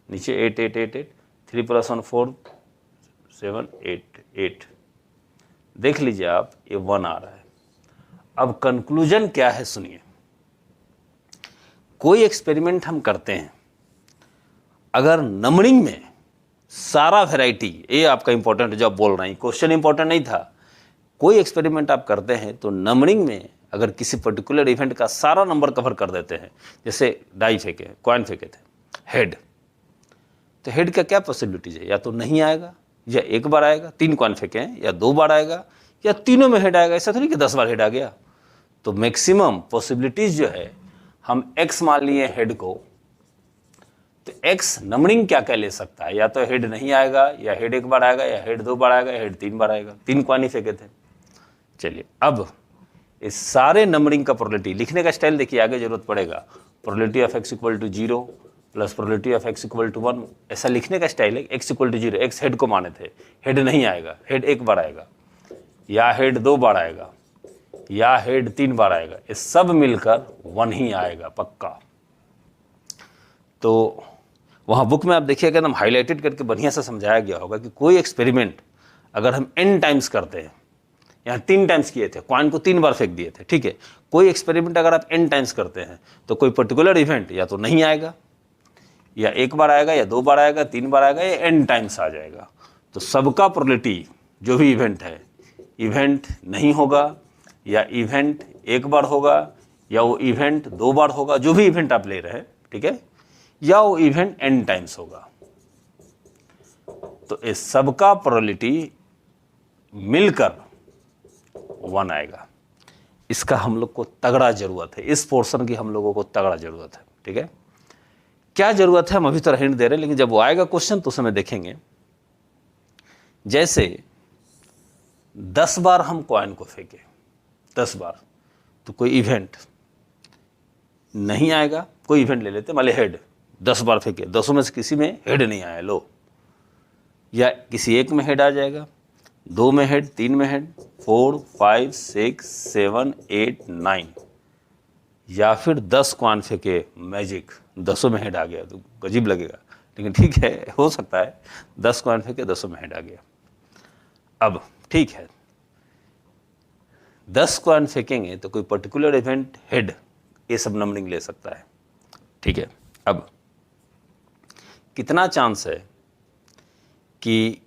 नीचे 8 8 8 8, 3 + 1 4 7 8 8, देख लीजिए आप ये 1 आ रहा है। अब कंक्लूजन क्या है सुनिए, कोई एक्सपेरिमेंट हम करते हैं, अगर नंबरिंग में सारा वैरायटी, ये आपका इंपॉर्टेंट जो आप बोल रहे हैं, क्वेश्चन इंपॉर्टेंट नहीं था, कोई एक्सपेरिमेंट आप करते हैं तो नंबरिंग में अगर किसी पर्टिकुलर इवेंट का सारा नंबर कवर कर देते हैं, जैसे डाई फेंके, कॉइन फेंके थे, हेड, तो हेड का क्या पॉसिबिलिटीज है, या तो नहीं आएगा, या 1 बार आएगा, 3 कॉइन फेंके हैं, या 2 बार आएगा, या तीनों में हेड आएगा, ऐसा तो नहीं कि 10 बार हेड आ गया। तो मैक्सिमम पॉसिबिलिटीज जो है, हम x मान लिए हेड को, तो x नंबरिंग क्या क्या ले सकता है, या तो हेड नहीं आएगा, या हेड 1 बार आएगा, या हेड 2 बार आएगा, या हेड 3 बार आएगा, 3 कॉइन ही फेंके थे। चलिए अब इस सारे नंबरिंग का प्रोबेबिलिटी लिखने का स्टाइल देखिए, आगे जरूरत पड़ेगा, probability of x = 0 plus probability of x = 1, ऐसा लिखने का स्टाइल है। x = 0, x हेड को माने थे, हेड नहीं आएगा, हेड 1 बार आएगा, या हेड 2 बार आएगा, या हेड 3 बार आएगा, ये सब मिलकर 1 ही आएगा पक्का। तो वहाँ बुक में आप देखिएगा एकदम हाईलाइटेड करके बढ़िया से समझाया गया होगा कि कोई एक्सपेरिमेंट अगर हम n टाइम्स करते हैं, यहाँ 3 टाइम्स किए थे, कॉइन को 3 बार फेंक दिए थे, ठीक है, कोई एक्सपेरिमेंट अगर आप n टाइम्स करते हैं तो कोई पर्टिकुलर इवेंट या तो नहीं आएगा, या 1 बार आएगा, या 2 बार आएगा, 3 बार आएगा, या n टाइम्स आ जाएगा। तो सबका प्रोबेबिलिटी जो भी इवेंट है, इवेंट नहीं होगा, या इवेंट 1 बार होगा, या वो इवेंट 2 बार होगा, जो भी इवेंट आप ले रहे हैं, ठीक है, या वो इवेंट n टाइम्स होगा। तो इस सबका प्रोबेबिलिटी मिलकर 1 आएगा। इसका हम लोग को तगड़ा जरूरत है, इस पोर्शन की हम लोगों को तगड़ा जरूरत है, ठीक है। क्या जरूरत है हम अभी तो हिंट दे रहे हैं, लेकिन जब वो आएगा क्वेश्चन तो समय देखेंगे। जैसे 10 बार हम कॉइन को फेंके, 10 बार, तो कोई इवेंट नहीं आएगा, कोई इवेंट ले लेते, मान ली हेड 10 बार फेंके, 10 में से किसी में हेड नहीं आया, लो, या किसी 1 में हेड आ जाएगा, 2 में हेड, 3 में हेड, 4 5 6 7 8 9, या फिर 10 कॉइन फेंके, मैजिक 10 में हेड आ गया, तो अजीब लगेगा, लेकिन ठीक है, हो सकता है 10 कॉइन फेंके 10 में हेड आ गया। अब ठीक है, 10 कॉइन फेंकेंगे तो कोई पर्टिकुलर इवेंट हेड, ये सब नंबरिंग ले सकता है, ठीक है। अब कितना चांस है कि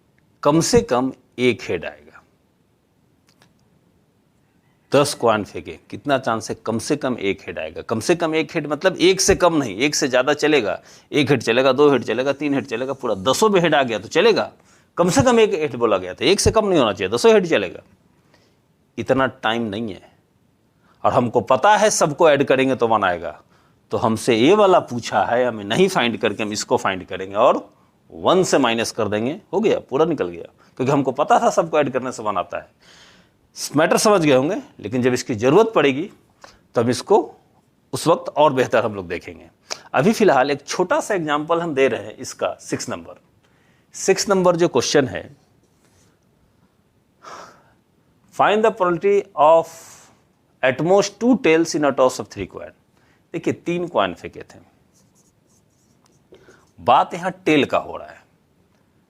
कम से कम 1 हेड आएगा, 10 कॉइन फेंके, कितना चांस है कम से कम 1 हेड आएगा। कम से कम 1 हेड मतलब 1 से कम नहीं, 1 से ज़्यादा चलेगा, 1 हेड चलेगा, 2 हेड चलेगा, 3 हेड चलेगा, पूरा 10 में हेड आ गया तो चलेगा। कम से कम 1 हेड बोला गया था, 1 से कम नहीं होना चाहिए, 10 हेड चलेगा। इतना टाइम नहीं है, और हमको पता है सबको ऐड करेंगे तो 1 आएगा, तो हमसे ये वाला पूछा है, हमें नहीं फाइंड करके हम इसको फाइंड करेंगे और 1 से माइनस कर देंगे, हो गया, पूरा निकल गया, क्योंकि हमको पता था सबको ऐड करने से 1 आता है। मैटर समझ गए होंगे, लेकिन जब इसकी ज़रूरत पड़ेगी तब इसको उस वक्त और बेहतर हम लोग देखेंगे। अभी फिलहाल एक छोटा सा एग्जाम्पल हम दे रहे हैं इसका, 6 नंबर जो क्वेश्चन है, find the probability of at most 2 tails in a toss of 3 coin. देखिए 3 कॉइन फेंके थे, बात यहां टेल का हो रहा है,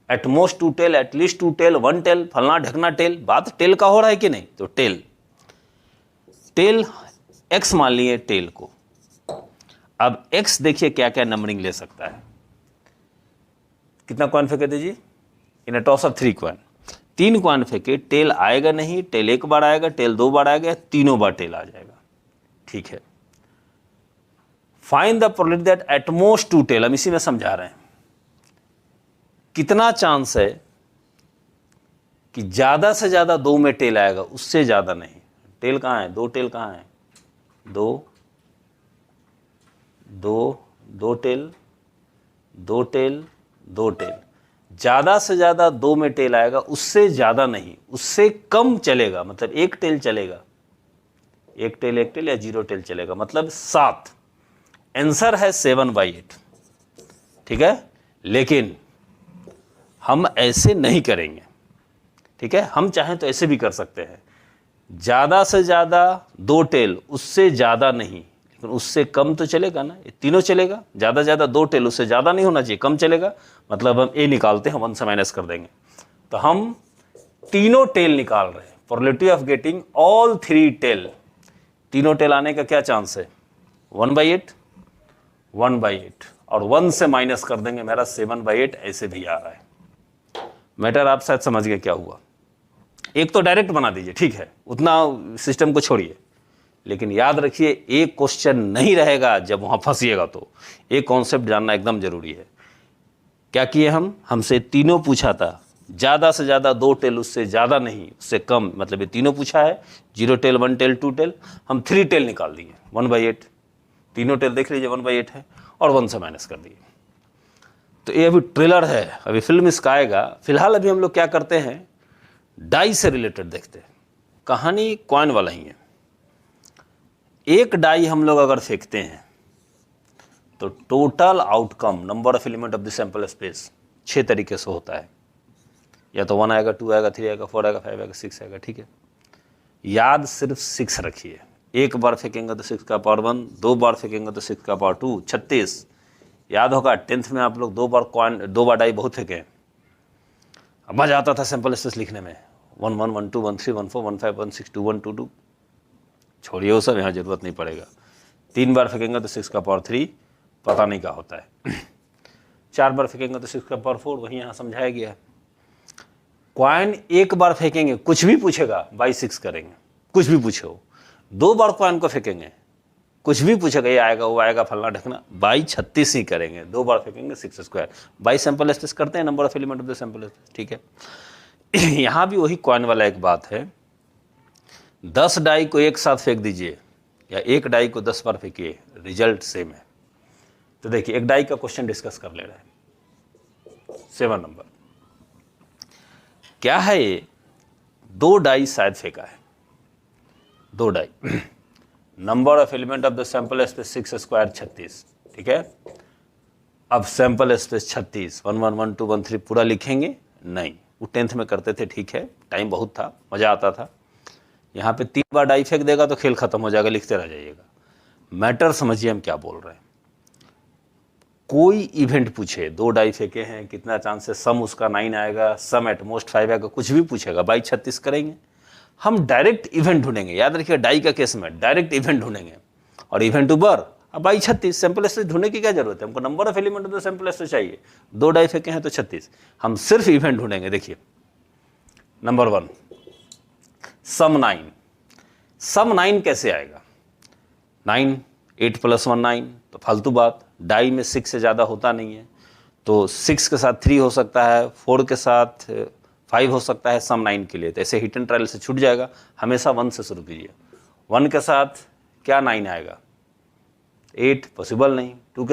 at most 2 tail, at least 2 tail, 1 tail, फलना ढकना टेल, बात टेल का हो रहा है कि नहीं। तो टेल x मान लिए टेल को, अब x देखिए क्या क्या नंबरिंग ले सकता है। कितना कॉइन फेंके दीजिए, in a toss of 3 coin, 3 coin फेंके, टेल आएगा नहीं, टेल एक बार आएगा, टेल 2 बार आएगा, तीनों बार टेल आ जाएगा। ठीक है, find the probability that at most 2 tail, हम इसी में समझा रहे हैं कितना चांस है कि ज्यादा से ज्यादा 2 में टेल आएगा, उससे ज्यादा नहीं। टेल कहाँ है, 2 टेल कहाँ है, 2 टेल, 2 टेल, 2 टेल, ज्यादा से ज्यादा 2 में टेल आएगा, उससे ज्यादा नहीं, उससे कम चलेगा, मतलब 1 टेल चलेगा, 1 टेल 1 टेल या 0 टेल चलेगा, मतलब 7। आंसर है 7/8। ठीक है, लेकिन हम ऐसे नहीं करेंगे। ठीक है, हम चाहें तो ऐसे भी कर सकते हैं, ज्यादा से ज्यादा 2 टेल, उससे ज्यादा नहीं, लेकिन उससे कम तो चलेगा ना, ये तीनों चलेगा। ज्यादा से ज्यादा 2 टेल, उससे ज्यादा नहीं होना चाहिए, कम चलेगा, मतलब हम ए निकालते हैं, 1 से माइनस कर देंगे, तो हम तीनों टेल निकाल रहे हैं। Probability of getting all 3 tail, तीनों टेल आने का क्या चांस है, 1/8, 1/8, और 1 से माइनस कर देंगे, मेरा 7/8 ऐसे भी आ रहा है। मैटर आप शायद समझ गए क्या हुआ। एक तो डायरेक्ट बना दीजिए, ठीक है, उतना सिस्टम को छोड़िए, लेकिन याद रखिए एक क्वेश्चन नहीं रहेगा जब वहां फंसिएगा, तो एक कॉन्सेप्ट जानना एकदम जरूरी है। क्या किए हमसे तीनों पूछा था, ज्यादा से ज्यादा 2 टेल, उससे ज्यादा नहीं, उससे कम, मतलब ये तीनों पूछा है, 0 टेल, 1 टेल, 2 टेल, हम 3 टेल निकाल दिए, 1/8, तीनों टेल देख लीजिए 1/8 है, और 1 से माइनस कर दिए। तो ये अभी ट्रेलर है, अभी फिल्म इसका आएगा। फिलहाल अभी हम लोग क्या करते हैं, डाई से रिलेटेड देखते हैं। कहानी कॉइन वाला ही है। एक डाई हम लोग अगर फेंकते हैं तो total outcome, number of element of the sample space 6 तरीके से होता है, या तो 1 आएगा, 2 आएगा, 3 आएगा, 4 आएगा, 5 आएगा, 6 आएगा। ठीक है, याद सिर्फ 6 रखिए। एक बार फेंकेंगे तो 6 का पावर 1, 2 बार फेंकेंगे तो 6 का पावर 2, 36। याद होगा 10th में आप लोग 2 बार डाई बहुत फेंके, अब मजा आता था सैंपल स्पेस लिखने में, 1 1 1 2 1 3 1 4 1 5 1 6 2 1 2 2। छोड़िए वो सब, यहाँ जरूरत नहीं पड़ेगा। 3 बार फेंकेंगे तो 6 का पावर 3, पता नहीं क्या होता है। 4 बार फेंकेंगे तो 6 का पावर 4, वही यहाँ समझाया गया है। कॉइन एक बार फेंकेंगे, कुछ भी पूछेगा बाई 6 करेंगे, कुछ भी पूछे हो। 2 बार कॉइन को फेंकेंगे, कुछ भी पूछेगा, ये आएगा वो आएगा फलना ढकना, बाई 36 ही करेंगे। 2 बार फेंकेंगे 6 स्क्वायर, बाई सैंपल स्पेस करते हैं, number of element of the sample space. ठीक है, यहाँ भी वही कॉइन वाला एक बात है। 10 डाई को एक साथ फेंक दीजिए, या एक डाई को 10 बार फेंकिए, रिजल्ट सेम है। तो देखिए एक डाई का क्वेश्चन डिस्कस कर ले रहे हैं। 7 नंबर क्या है, ये 2 डाई शायद फेंका है, 2 die, number of element of the sample space 6 square 36। ठीक है, अब सैंपल स्पेस 36, 1 1 1 2 1 3 पूरा लिखेंगे नहीं, वो 10th में करते थे। ठीक है, टाइम बहुत था, मजा आता था। यहाँ पे 3 बार डाई फेंक देगा तो खेल खत्म हो जाएगा, लिखते रह जाइएगा। मैटर समझिए हम क्या बोल रहे हैं। कोई इवेंट पूछे, 2 डाई फेंके हैं, कितना चांस है, सम उसका 9 आएगा, सम एट मोस्ट 5 आएगा, कुछ भी पूछेगा, बाई 36 करेंगे। हम डायरेक्ट इवेंट ढूंढेंगे, याद रखिए डाई का केस में डायरेक्ट इवेंट ढूंढेंगे, और इवेंट ऊपर, अब बाई 36, सैंपल स्पेस ढूंढने की क्या जरूरत है, हमको number of element of the sample space चाहिए। 2 डाई फेंके हैं तो 36, हम सिर्फ इवेंट ढूंढेंगे। देखिए नंबर 1, सम 9, सम 9 कैसे आएगा, 9, 8 + 1 9, तो फालतू बात, डाई में 6 से ज़्यादा होता नहीं है, तो 6 के साथ 3 हो सकता है, 4 के साथ 5 हो सकता है, सम 9 के लिए। तो ऐसे हिट एंड ट्रायल से छूट जाएगा, हमेशा 1 से शुरू कीजिए। 1 के साथ क्या 9 आएगा, 8 पॉसिबल नहीं, 2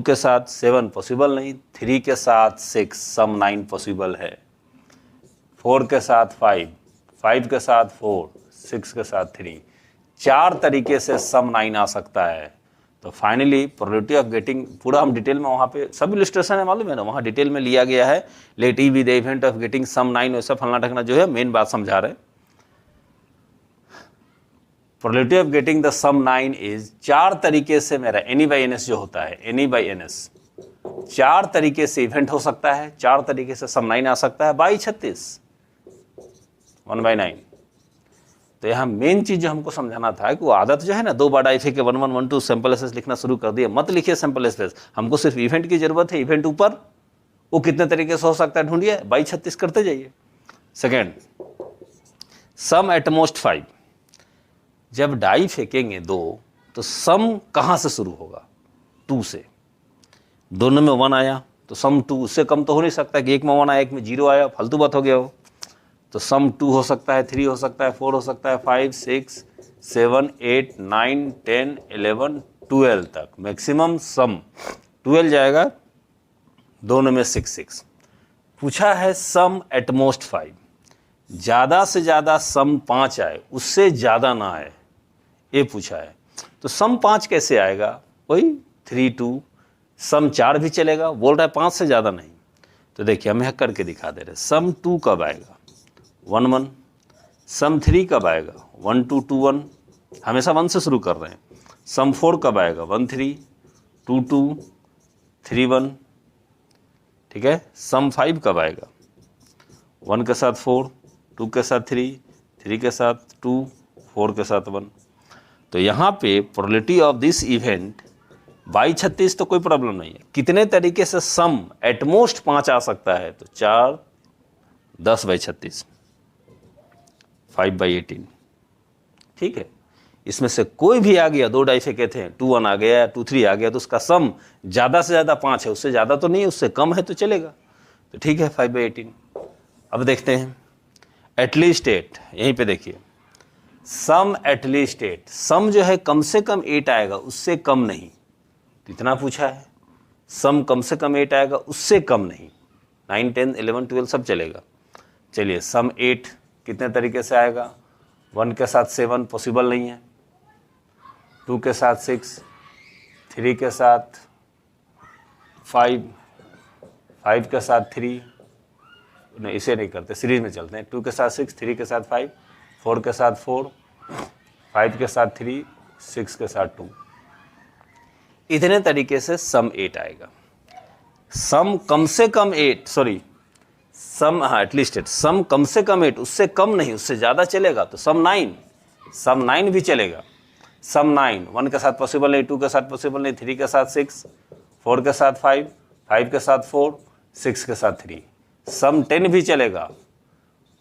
के साथ 7 पॉसिबल नहीं, 3 के साथ 6, सम 9 पॉसिबल है, 4 के साथ 5, 5 के साथ 4, 6 के साथ 3, 4 तरीके से सम 9 आ सकता है। तो फाइनली प्रोबेबिलिटी ऑफ गेटिंग, पूरा हम डिटेल में वहाँ पे सब इलस्ट्रेशन है, मालूम है ना, वहाँ डिटेल में लिया गया है। Let E be the event of getting sum 9, वैसा फलना ढकना जो है मेन बात समझा रहे हैं। Probability of getting the sum 9 is 4 तरीके से मेरा एनी बाई एन एस जो होता है, एनी बाई एन एस 4 तरीके से इवेंट हो सकता है, 4 तरीके से सम 9 आ सकता है, बाई 36, 1/9। तो यहाँ मेन चीज़ जो हमको समझाना था कि वो आदत जो है ना, 2 बार डाई फेंके 1 1 1 2 सैंपल स्पेस लिखना शुरू कर दिया, मत लिखिए सैंपल स्पेस, हमको सिर्फ इवेंट की जरूरत है। इवेंट ऊपर वो कितने तरीके से हो सकता है ढूंढिए, 22 36 करते जाइए। सेकेंड, सम एट मोस्ट 5, जब डाई फेंकेंगे 2 तो सम कहाँ से शुरू होगा, 2 से। दोनों में 1 आया तो सम 2, उससे कम तो हो नहीं सकता कि एक में 1 आया एक में 0 आया, फालतू बात हो गया हो। तो सम 2 हो सकता है, 3 हो सकता है, 4 हो सकता है, 5 6 7 8 9 10 11 12 तक मैक्सिमम सम 12 जाएगा, दोनों में 6 6। पूछा है सम एट मोस्ट 5, ज़्यादा से ज़्यादा सम 5 आए, उससे ज़्यादा ना आए, ये पूछा है। तो सम 5 कैसे आएगा, वही 3 2, सम 4 भी चलेगा, बोल रहा है 5 से ज़्यादा नहीं। तो देखिए हम यहाँ करके दिखा दे रहे हैं। सम 2 कब आएगा, 1 1। सम 3 कब आएगा, 1 2 2 1, हमेशा 1 से शुरू कर रहे हैं। सम 4 कब आएगा, 1 3 2 2 3 1, ठीक है। सम 5 कब आएगा, 1 के साथ 4, 2 के साथ 3, 3 के साथ 2, 4 के साथ 1। तो यहाँ पे प्रोबेबिलिटी ऑफ दिस इवेंट 22 36 तो कोई प्रॉब्लम नहीं है। कितने तरीके से सम एटमोस्ट 5 आ सकता है, तो 4 10 बाई 36, 5/18, ठीक है। इसमें से कोई भी आ गया, 2 डाई फेंके थे, 2 1 आ गया, 2 3 आ गया, तो उसका सम ज़्यादा से ज़्यादा 5 है, उससे ज़्यादा तो नहीं है, उससे कम है तो चलेगा, तो ठीक है 5/18। अब देखते हैं एटलीस्ट 8, यहीं पे देखिए सम एटलीस्ट 8, सम जो है कम से कम 8 आएगा, उससे कम नहीं, तो इतना पूछा है। सम कम से कम 8 आएगा, उससे कम नहीं, 9 10 11 12 सब चलेगा। चलिए सम 8 कितने तरीके से आएगा, 1 के साथ 7 पॉसिबल नहीं है, 2 के साथ 6, 3 के साथ 5, 5 के साथ 3, नहीं इसे नहीं करते, सीरीज में चलते हैं। 2 के साथ 6, 3 के साथ 5, 4 के साथ 4, 5 के साथ 3, 6 के साथ 2, इतने तरीके से सम 8 आएगा। सम कम से कम 8, सॉरी सम, हाँ एटलीस्ट 8, सम कम से कम 8, उससे कम नहीं, उससे ज़्यादा चलेगा, तो सम 9, सम 9 भी चलेगा। सम 9 1 के साथ पॉसिबल नहीं, 2 के साथ पॉसिबल नहीं, 3 के साथ 6, 4 के साथ 5, 5 के साथ 4, 6 के साथ 3। सम 10 भी चलेगा,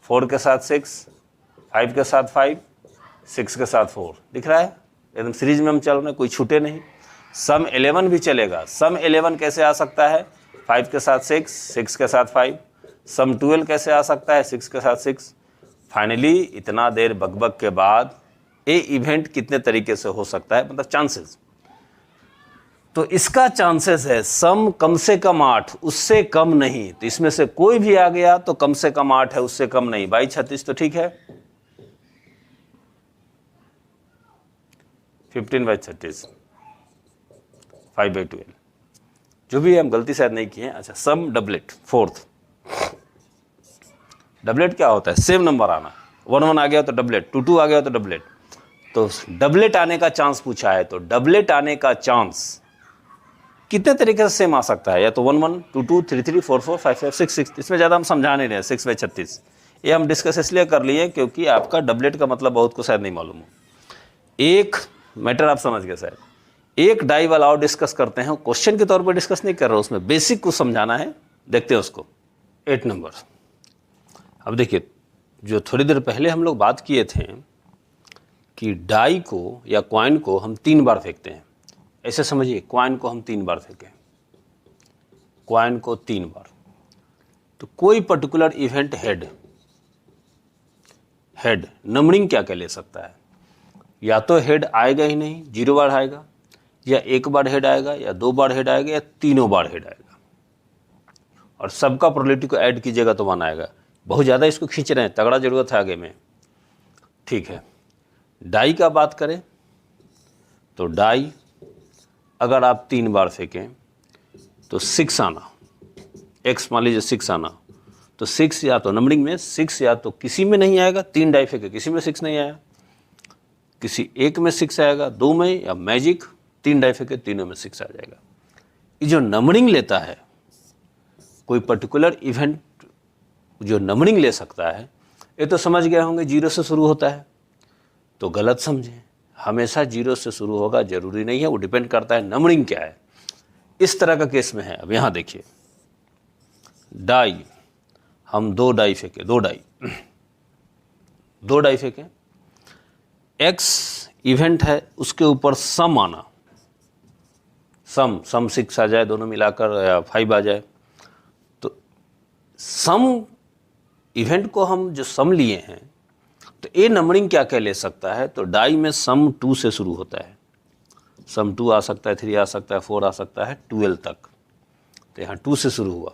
4 के साथ 6, 5 के साथ 5, 6 के साथ 4, दिख रहा है एकदम सीरीज में हम चल रहे हैं, कोई छूटे नहीं। सम 11 भी चलेगा। सम 11 कैसे आ सकता है, 5 के साथ 6, 6 के साथ 5। सम 12 कैसे आ सकता है, 6 के साथ 6। फाइनली इतना देर बकबक के बाद ये इवेंट कितने तरीके से हो सकता है, मतलब चांसेस, तो इसका चांसेस है सम कम से कम 8, उससे कम नहीं, तो इसमें से कोई भी आ गया तो कम से कम 8 है, उससे कम नहीं। 22 36 तो ठीक है, 15/36, 5/12, जो भी हम गलती शायद नहीं किए हैं। अच्छा सम डबलेट, 4th डबलेट क्या होता है, सेम नंबर आना, 1 1 आ गया तो डबलेट, 2 2 आ गया तो डबलेट, तो डबलेट आने का चांस पूछा है। तो डबलेट आने का चांस कितने तरीके से सेम आ सकता है, या तो 1 1 2 2 3 3 4 4 5 5 6 6, इसमें ज़्यादा हम समझा नहीं रहे। 6/36 ये हम डिस्कस इसलिए कर लिए क्योंकि आपका डबलेट का मतलब बहुत को शायद नहीं मालूम हो। एक मैटर आप समझ गए शायद, एक डाई वाला और डिस्कस करते हैं, क्वेश्चन के तौर पर डिस्कस नहीं कर रहा हूँ, उसमें बेसिक को समझाना है, देखते हैं उसको। 8 नंबर, अब देखिए जो थोड़ी देर पहले हम लोग बात किए थे कि डाई को या कॉइन को हम 3 बार फेंकते हैं, ऐसे समझिए कॉइन को हम 3 बार फेंकें, कॉइन को 3 बार, तो कोई पर्टिकुलर इवेंट हेड नंबरिंग क्या क्या ले सकता है, या तो हेड आएगा ही नहीं, 0 बार आएगा, या 1 बार हेड आएगा, या 2 बार हेड आएगा, या 3 बार हेड आएगा, और सबका प्रोबेबिलिटी को ऐड कीजिएगा तो 1 आएगा। बहुत ज़्यादा इसको खींच रहे हैं, तगड़ा जरूरत है आगे में, ठीक है। डाई का बात करें तो डाई अगर आप 3 बार फेंकें तो 6 आना, एक्स मान लीजिए 6 आना, तो 6 या तो नंबरिंग में 6 या तो किसी में नहीं आएगा, 3 डाई फेंके किसी में 6 नहीं आया, किसी एक में 6 आएगा, 2 में, या मैजिक 3 डाई फेंके तीनों में 6 आ जाएगा। ये जो नंबरिंग लेता है, कोई पर्टिकुलर इवेंट जो नंबरिंग ले सकता है, ये तो समझ गए होंगे 0 से शुरू होता है, तो गलत समझें। हमेशा 0 से शुरू होगा जरूरी नहीं है, वो डिपेंड करता है नंबरिंग क्या है। इस तरह का केस में है। अब यहाँ देखिए, डाई, हम 2 डाई फेंके, 2 डाई फेंके, एक्स इवेंट है, उसके ऊपर सम आना, सम 6 आ जाए दोनों मिलाकर या 5 आ जाए, तो सम इवेंट को हम जो सम लिए हैं, तो ए नंबरिंग क्या क्या ले सकता है, तो डाई में सम 2 से शुरू होता है, सम 2 आ सकता है, 3 आ सकता है, 4 आ सकता है, 12 तक। तो यहाँ 2 से शुरू हुआ,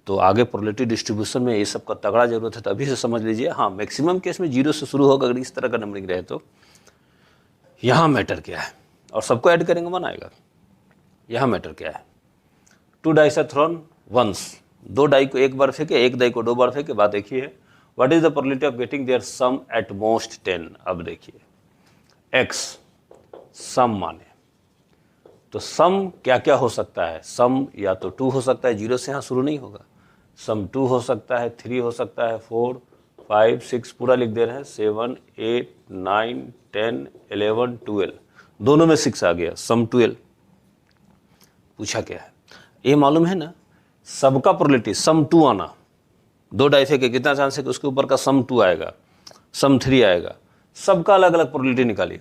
तो आगे प्रोबेबिलिटी डिस्ट्रीब्यूशन में ये सब का तगड़ा जरूरत है, तो अभी से समझ लीजिए। हाँ, मैक्सिमम केस में 0 से शुरू होगा अगर इस तरह का नंबरिंग रहे तो। यहाँ मैटर क्या है, और सबको ऐड करेंगे 1 आएगा। यहाँ मैटर क्या है, 2 dice are thrown once, 2 die को एक बार फेंके, 1 डाई को 2 बार फेंके। बात देखिए, what is the probability of getting their sum at most 10। अब देखिए, एक्स सम माने, तो सम क्या क्या हो सकता है, सम या तो 2 हो सकता है, 0 से यहाँ शुरू नहीं होगा, सम 2 हो सकता है, 3 हो सकता है, 4, 5, 6 पूरा लिख दे रहे हैं, 7, 8, 9, 10, 11, 12, दोनों में 6 आ गया, सम 12। पूछा क्या है, ये मालूम है ना, सबका प्रोबेबिलिटी सम 2 आना, 2 डाई फेंके कितना चांस है कि उसके ऊपर का सम 2 आएगा, सम 3 आएगा, सबका अलग अलग प्रोबेबिलिटी निकालिए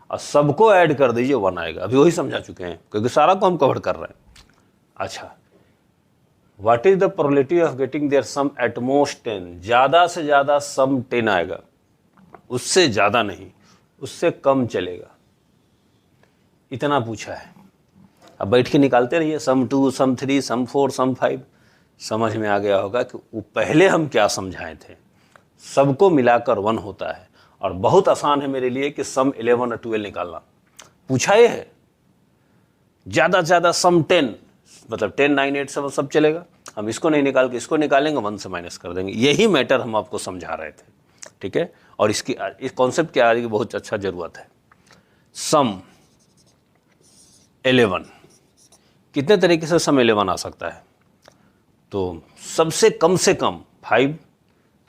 और सबको ऐड कर दीजिए, 1 आएगा। अभी वही समझा चुके हैं क्योंकि सारा को हम कवर कर रहे हैं। अच्छा, what is the probability of getting their sum at most 10, ज़्यादा से ज़्यादा सम 10 आएगा, उससे ज़्यादा नहीं, उससे कम चलेगा, इतना पूछा है। अब बैठ के निकालते रहिए, सम 2, सम 3, सम 4, सम 5, समझ में आ गया होगा कि वो पहले हम क्या समझाए थे। सबको मिलाकर 1 होता है, और बहुत आसान है मेरे लिए कि सम 11 और 12 निकालना। पूछा ये है, ज़्यादा से ज़्यादा सम 10, मतलब 10, 9, 8 सब चलेगा। हम इसको नहीं निकाल के इसको निकालेंगे, 1 से माइनस कर देंगे। यही मैटर हम आपको समझा रहे थे, ठीक है। और इसकी इस कॉन्सेप्ट की आगे बहुत अच्छा ज़रूरत है। सम 11, कितने तरीके से सम 11 आ सकता है, तो सबसे कम से कम 5,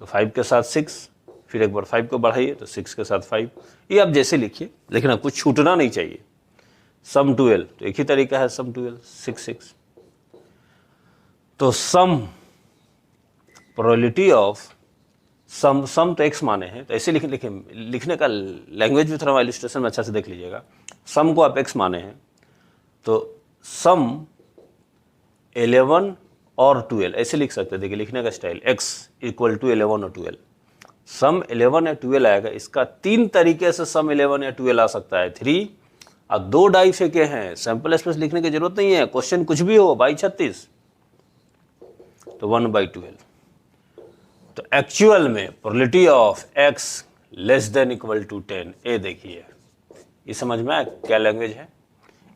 तो 5 के साथ 6, फिर एक बार 5 को बढ़ाइए तो 6 के साथ 5, ये आप जैसे लिखिए, लेकिन आपको छूटना नहीं चाहिए। सम 12, तो एक ही तरीका है, सम 12, 6, 6। तो सम प्रोबेबिलिटी ऑफ सम तो एक्स माने हैं, तो ऐसे लिखने का लैंग्वेज भी थोड़ा इलस्ट्रेशन में अच्छा से देख लीजिएगा। सम को आप एक्स माने हैं, तो सम 11 और 12 ऐसे लिख सकते हैं। देखिए लिखने का स्टाइल, x इक्वल टू 11 और 12, सम 11 या 12 आएगा। इसका 3 तरीके से सम 11 या 12 आ सकता है। 3 और 2 डाई फेंके हैं, सैंपल स्पेस लिखने की जरूरत नहीं है, क्वेश्चन कुछ भी हो, बाई 36 तो 1/12। तो एक्चुअल में probability of x less than equal to 10, ए देखिए, ये समझ में आया क्या लैंग्वेज है।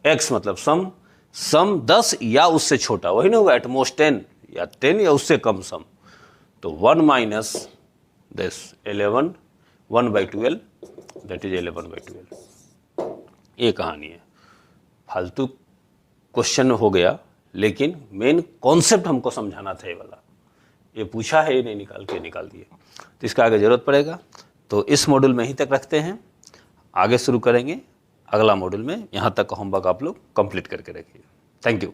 x मतलब सम 10 या उससे छोटा, वही ना हुआ, एट मोस्ट 10 या 10 या उससे कम सम, तो 1 माइनस दिस 11, 1/12, दैट इज 11/12। ये कहानी है, फालतू क्वेश्चन हो गया, लेकिन मेन कॉन्सेप्ट हमको समझाना था ये वाला। ये पूछा है, ये नहीं निकाल दिए, तो इसका आगे जरूरत पड़ेगा। तो इस मॉड्यूल में ही तक रखते हैं, आगे शुरू करेंगे अगला मॉड्यूल में। यहाँ तक का होमवर्क आप लोग कंप्लीट करके रखिए। Thank you.